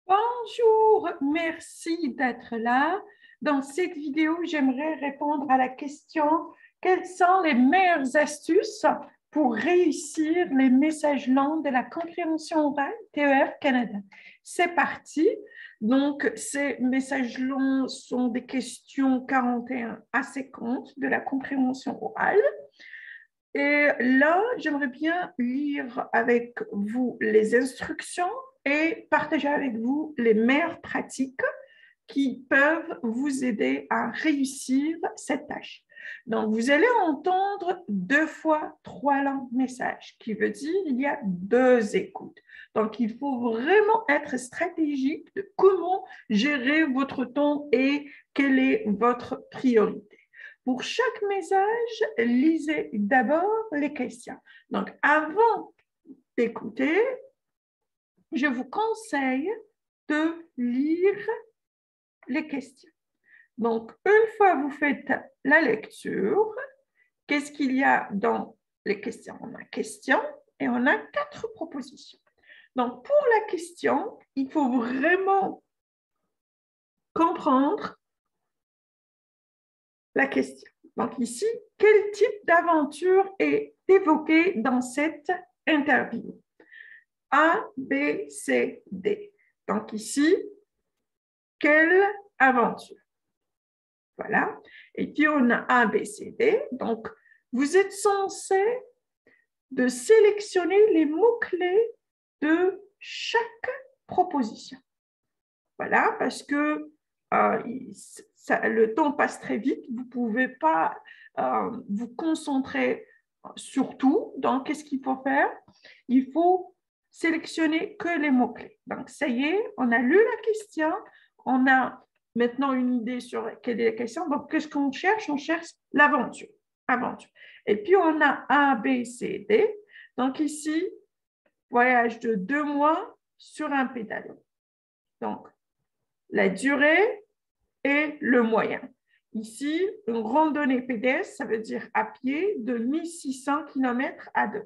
Bonjour, merci d'être là. Dans cette vidéo, j'aimerais répondre à la question: quelles sont les meilleures astuces pour réussir les messages longs de la compréhension orale TEF Canada? C'est parti. Donc, ces messages longs sont des questions 41 à 50 de la compréhension orale. Et là, j'aimerais bien lire avec vous les instructions et partager avec vous les meilleures pratiques qui peuvent vous aider à réussir cette tâche. Donc, vous allez entendre 2 fois 3 longs messages, qui veut dire il y a 2 écoutes. Donc, il faut vraiment être stratégique de comment gérer votre temps et quelle est votre priorité. Pour chaque message, lisez d'abord les questions. Donc, avant d'écouter, je vous conseille de lire les questions. Donc, une fois vous faites la lecture, qu'est-ce qu'il y a dans les questions? On a question et on a 4 propositions. Donc, pour la question, il faut vraiment comprendre la question. Donc, ici, quel type d'aventure est évoqué dans cette interview? A, B, C, D. Donc, ici, quelle aventure? Voilà. Et puis, on a A, B, C, D. Donc, vous êtes censé de sélectionner les mots-clés de chaque proposition. Voilà, parce que le temps passe très vite. Vous ne pouvez pas vous concentrer sur tout. Donc, qu'est-ce qu'il faut faire? Il faut sélectionner que les mots-clés. Donc, ça y est, on a lu la question. On a maintenant une idée sur quelle est la question. Donc, qu'est-ce qu'on cherche? On cherche l'aventure. Aventure. Et puis, on a A, B, C, D. Donc, ici, voyage de 2 mois sur un pédalo. Donc, la durée et le moyen. Ici, une randonnée pédestre, ça veut dire à pied, de 1600 km à 2.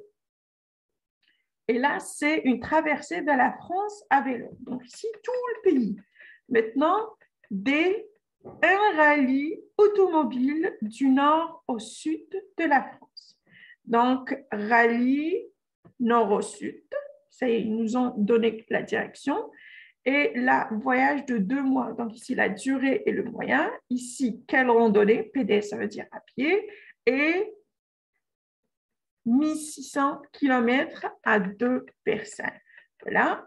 Et là, c'est une traversée de la France à vélo. Donc ici, tout le pays. Maintenant, un rallye automobile du nord au sud de la France. Donc, rallye nord au sud, ça y est, ils nous ont donné la direction. Et là, voyage de 2 mois. Donc ici, la durée et le moyen. Ici, quelle randonnée? PD, ça veut dire à pied. Et 1600 km à 2 personnes. Voilà.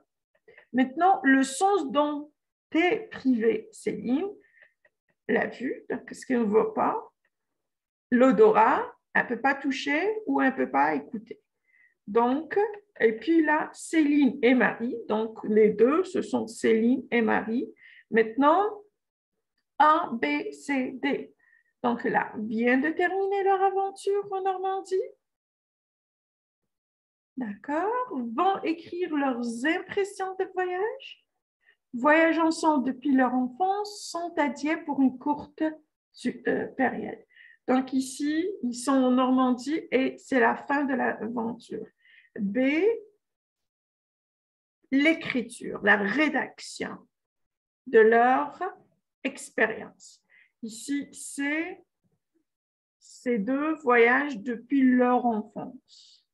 Maintenant, le sens dont est privé, Céline, la vue, donc ce qu'elle ne voit pas, l'odorat, elle ne peut pas toucher ou elle ne peut pas écouter. Donc, et puis là, Céline et Marie, donc les deux, ce sont Céline et Marie. Maintenant, A, B, C, D. Donc là, viennent de terminer leur aventure en Normandie. D'accord. Vont écrire leurs impressions de voyage. Voyagent ensemble depuis leur enfance, sont à Dieppe pour une courte période. Donc ici, ils sont en Normandie et c'est la fin de l'aventure. B, l'écriture, la rédaction de leur expérience. Ici, c'est ces 2 voyagent depuis leur enfance.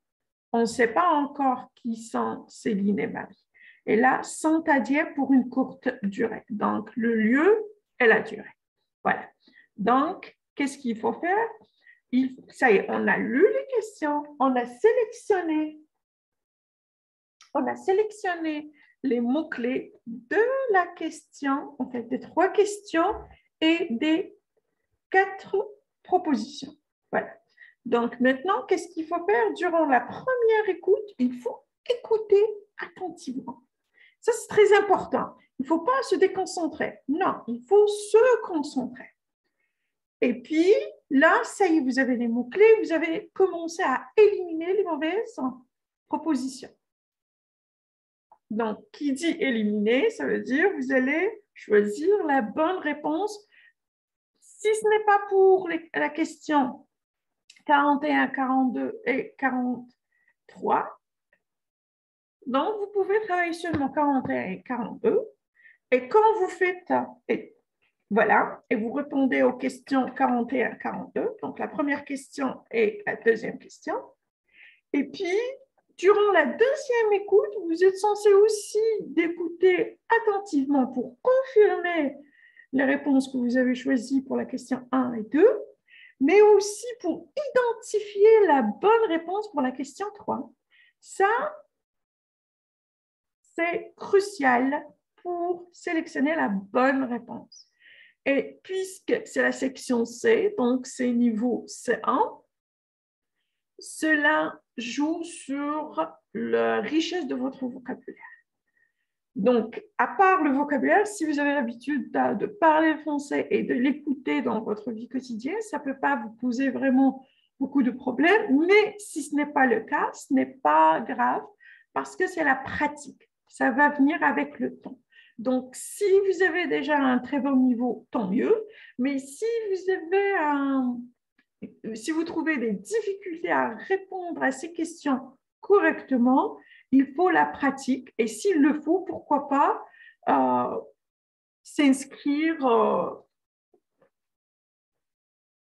On ne sait pas encore qui sont Céline et Marie. Et là, sont à Dieppe pour une courte durée. Donc, le lieu et la durée. Voilà. Donc, qu'est-ce qu'il faut faire? Ça y est, on a lu les questions, on a sélectionné les mots-clés de la question, en fait, des 3 questions et des 4 propositions. Voilà. Donc maintenant, qu'est-ce qu'il faut faire durant la première écoute? Il faut écouter attentivement. Ça, c'est très important. Il ne faut pas se déconcentrer. Non, il faut se concentrer. Et puis, là, ça y est, vous avez les mots-clés, vous avez commencé à éliminer les mauvaises propositions. Donc, qui dit éliminer, ça veut dire vous allez choisir la bonne réponse. Si ce n'est pas pour la question 41, 42 et 43, donc vous pouvez travailler seulement 41 et 42. Et quand vous faites, et voilà, et vous répondez aux questions 41, 42, donc la première question et la deuxième question. Et puis, durant la deuxième écoute, vous êtes censé aussi d'écouter attentivement pour confirmer les réponses que vous avez choisies pour la question 1 et 2, mais aussi pour identifier la bonne réponse pour la question 3. Ça, c'est crucial pour sélectionner la bonne réponse. Et puisque c'est la section C, donc c'est niveau C1, cela joue sur la richesse de votre vocabulaire. Donc, à part le vocabulaire, si vous avez l'habitude de parler français et de l'écouter dans votre vie quotidienne, ça ne peut pas vous poser vraiment beaucoup de problèmes, mais si ce n'est pas le cas, ce n'est pas grave parce que c'est la pratique. Ça va venir avec le temps. Donc, si vous avez déjà un très bon niveau, tant mieux, mais si vous trouvez des difficultés à répondre à ces questions correctement, il faut la pratique et s'il le faut, pourquoi pas s'inscrire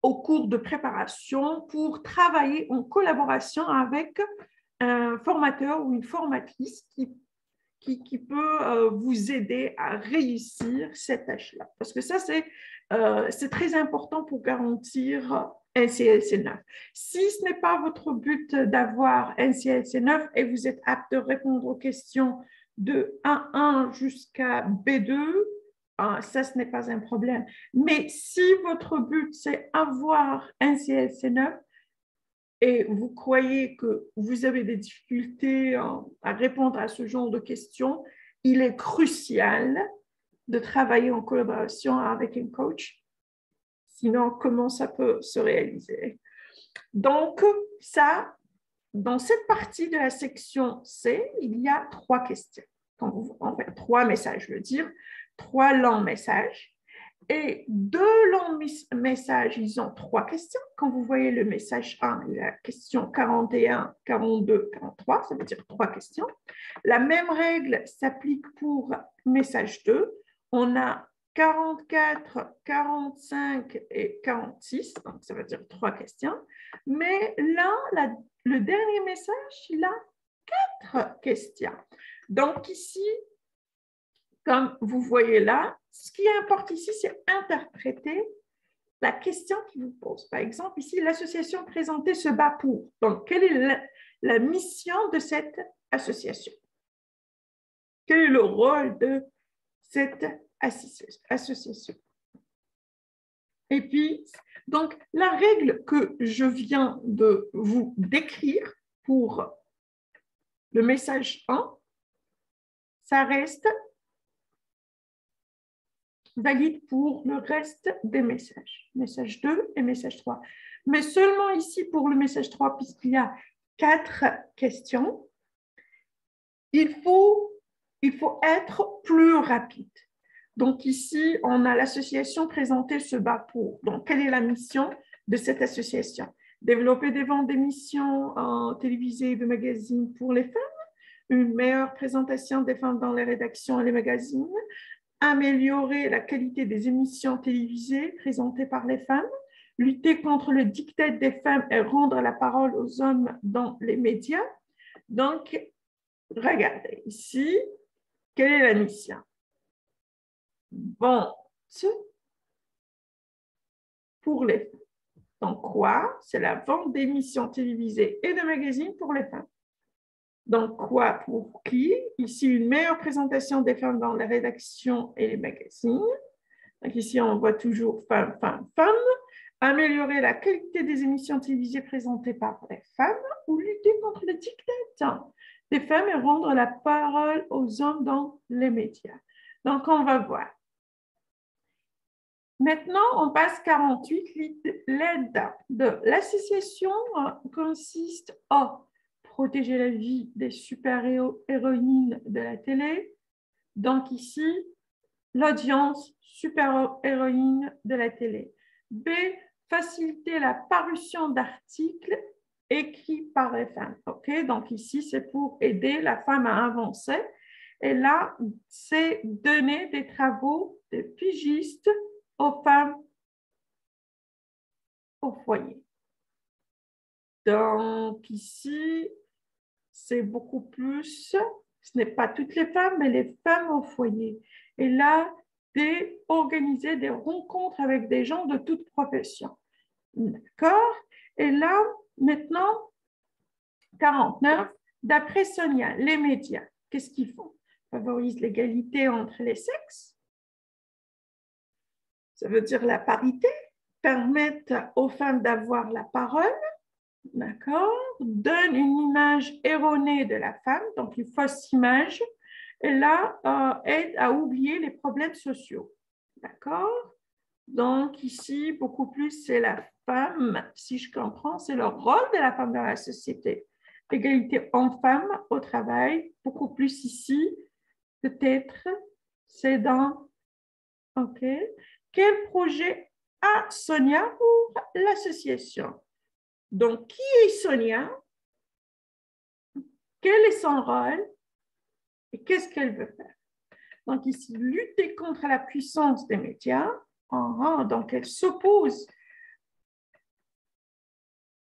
au cours de préparation pour travailler en collaboration avec un formateur ou une formatrice qui peut vous aider à réussir cette tâche-là. Parce que ça, c'est très important pour garantir un CLC 9. Si ce n'est pas votre but d'avoir un CLC 9 et vous êtes apte de répondre aux questions de 1.1 jusqu'à B2, ça, ce n'est pas un problème. Mais si votre but, c'est avoir un CLC 9, et vous croyez que vous avez des difficultés à répondre à ce genre de questions, il est crucial de travailler en collaboration avec un coach. Sinon, comment ça peut se réaliser? Donc, ça, dans cette partie de la section C, il y a 3 questions. En fait, 3 messages, je veux dire, 3 longs messages. Et 2 longs messages, ils ont 3 questions. Quand vous voyez le message 1, la question 41, 42, 43, ça veut dire 3 questions. La même règle s'applique pour message 2. On a 44, 45 et 46, donc ça veut dire 3 questions. Mais là, le dernier message, il a 4 questions. Donc ici, comme vous voyez là, ce qui importe ici, c'est interpréter la question qui vous pose. Par exemple, ici, l'association présentée se bat pour. Donc, quelle est la mission de cette association? Quel est le rôle de cette association? Et puis, donc, la règle que je viens de vous décrire pour le message 1, ça reste valide pour le reste des messages. Message 2 et message 3. Mais seulement ici pour le message 3, puisqu'il y a 4 questions, il faut être plus rapide. Donc ici, on a l'association présentée se bat pour. Donc, quelle est la mission de cette association? Développer des ventes d'émissions télévisées et de magazines pour les femmes, une meilleure présentation des femmes dans les rédactions et les magazines, améliorer la qualité des émissions télévisées présentées par les femmes, lutter contre le diktat des femmes et rendre la parole aux hommes dans les médias. Donc, regardez ici, quelle est la mission? Vente pour les femmes. Donc, quoi? C'est la vente d'émissions télévisées et de magazines pour les femmes. Donc, quoi pour qui? Ici, une meilleure présentation des femmes dans les rédactions et les magazines. Donc, ici, on voit toujours femmes, femmes, femmes. Améliorer la qualité des émissions télévisées présentées par les femmes ou lutter contre le diktat des femmes et rendre la parole aux hommes dans les médias. Donc, on va voir. Maintenant, on passe 48. L'aide de l'association consiste à protéger la vie des super-héroïnes de la télé. Donc ici, l'audience super-héroïne de la télé. B, faciliter la parution d'articles écrits par les femmes. OK, donc ici, c'est pour aider la femme à avancer. Et là, c'est donner des travaux de pigistes aux femmes au foyer. Donc, ici, c'est beaucoup plus, ce n'est pas toutes les femmes, mais les femmes au foyer. Et là, organiser des rencontres avec des gens de toute profession. D'accord? Et là, maintenant, 49, d'après Sonia, les médias, qu'est-ce qu'ils font? Favorisent l'égalité entre les sexes. Ça veut dire la parité, permettent aux femmes d'avoir la parole, d'accord? Donne une image erronée de la femme, donc une fausse image, et là, aide à oublier les problèmes sociaux, d'accord? Donc ici, beaucoup plus, c'est la femme, si je comprends, c'est le rôle de la femme dans la société. Égalité homme-femme au travail, beaucoup plus ici, peut-être, c'est dans, OK. Quel projet a Sonia pour l'association? Donc, qui est Sonia? Quel est son rôle? Et qu'est-ce qu'elle veut faire? Donc, ici, lutter contre la puissance des médias. Donc, elle s'oppose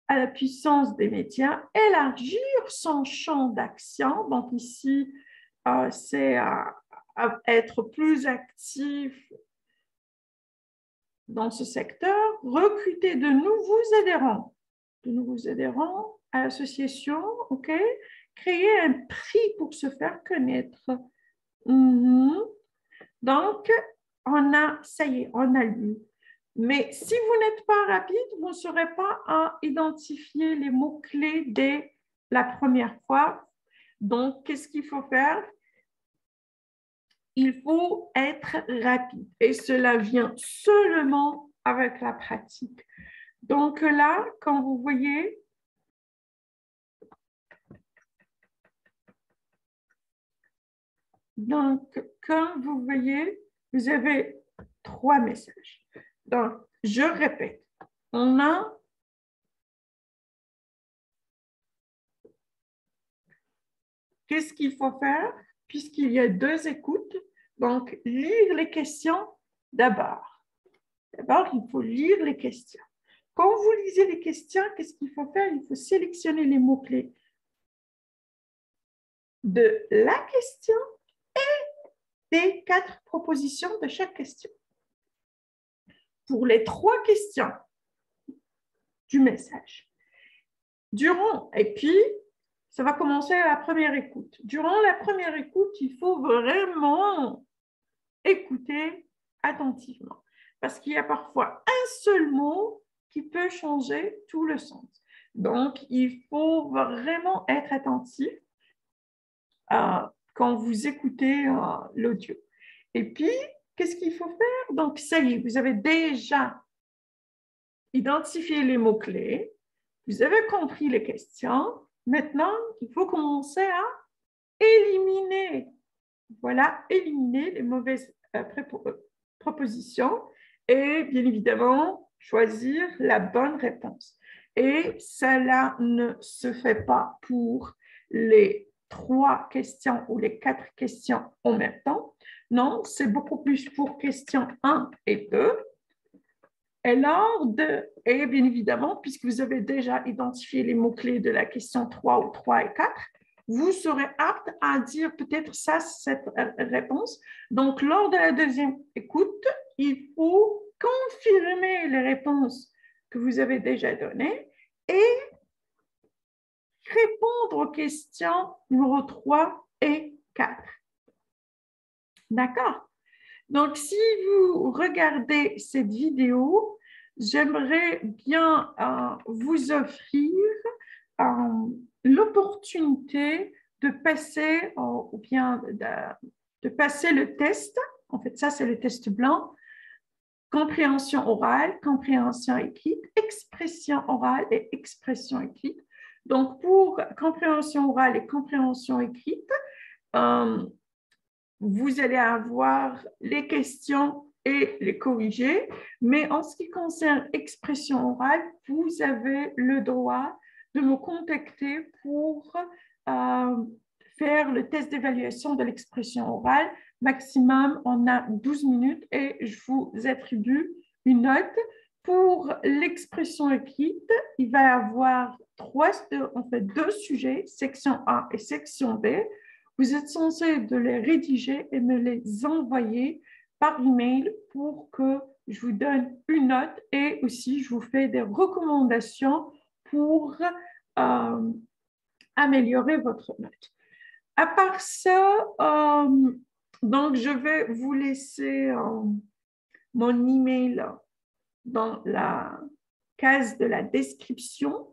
à la puissance des médias, élargir son champ d'action. Donc, ici, c'est à être plus actif dans ce secteur, recruter de nouveaux adhérents à l'association, OK? Créer un prix pour se faire connaître. Donc, ça y est, on a lu. Mais si vous n'êtes pas rapide, vous ne saurez pas à identifier les mots-clés dès la première fois. Donc, qu'est-ce qu'il faut faire? Il faut être rapide et cela vient seulement avec la pratique. Donc là, quand vous voyez, vous avez 3 messages. Donc, je répète, on a qu'est-ce qu'il faut faire puisqu'il y a 2 écoutes? Donc, lire les questions d'abord. D'abord, il faut lire les questions. Quand vous lisez les questions, qu'est-ce qu'il faut faire? Il faut sélectionner les mots-clés de la question et des 4 propositions de chaque question. Pour les 3 questions du message. Et puis, ça va commencer à la première écoute. Durant la première écoute, il faut vraiment écouter attentivement parce qu'il y a parfois un seul mot qui peut changer tout le sens. Donc, il faut vraiment être attentif quand vous écoutez l'audio. Et puis, qu'est-ce qu'il faut faire? Donc, ça y est, vous avez déjà identifié les mots-clés, vous avez compris les questions. Maintenant, il faut commencer à éliminer. Voilà, éliminer les mauvaises propositions et bien évidemment, choisir la bonne réponse. Et cela ne se fait pas pour les 3 questions ou les 4 questions en même temps. Non, c'est beaucoup plus pour questions 1 et 2. Et bien évidemment, puisque vous avez déjà identifié les mots-clés de la question 3 ou 3 et 4, vous serez apte à dire peut-être ça, cette réponse. Donc, lors de la deuxième écoute, il faut confirmer les réponses que vous avez déjà données et répondre aux questions numéro 3 et 4. D'accord? Donc, si vous regardez cette vidéo, j'aimerais bien vous offrir l'opportunité de passer ou bien de passer le test. En fait, ça, c'est le test blanc. Compréhension orale, compréhension écrite, expression orale et expression écrite. Donc, pour compréhension orale et compréhension écrite, vous allez avoir les questions et les corriger, mais en ce qui concerne expression orale, vous avez le droit de me contacter pour faire le test d'évaluation de l'expression orale. Maximum, on a 12 minutes et je vous attribue une note. Pour l'expression écrite, il va y avoir deux sujets, section A et section B. Vous êtes censé de les rédiger et me les envoyer par email pour que je vous donne une note et aussi je vous fais des recommandations pour améliorer votre note. À part ça, donc je vais vous laisser mon email dans la case de la description.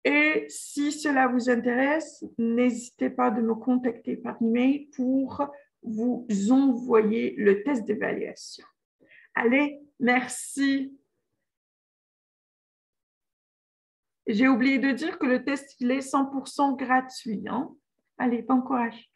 Et si cela vous intéresse, n'hésitez pas de me contacter par email pour vous envoyer le test d'évaluation. Allez, merci. J'ai oublié de dire que le test, il est 100% gratuit. Hein? Allez, bon courage.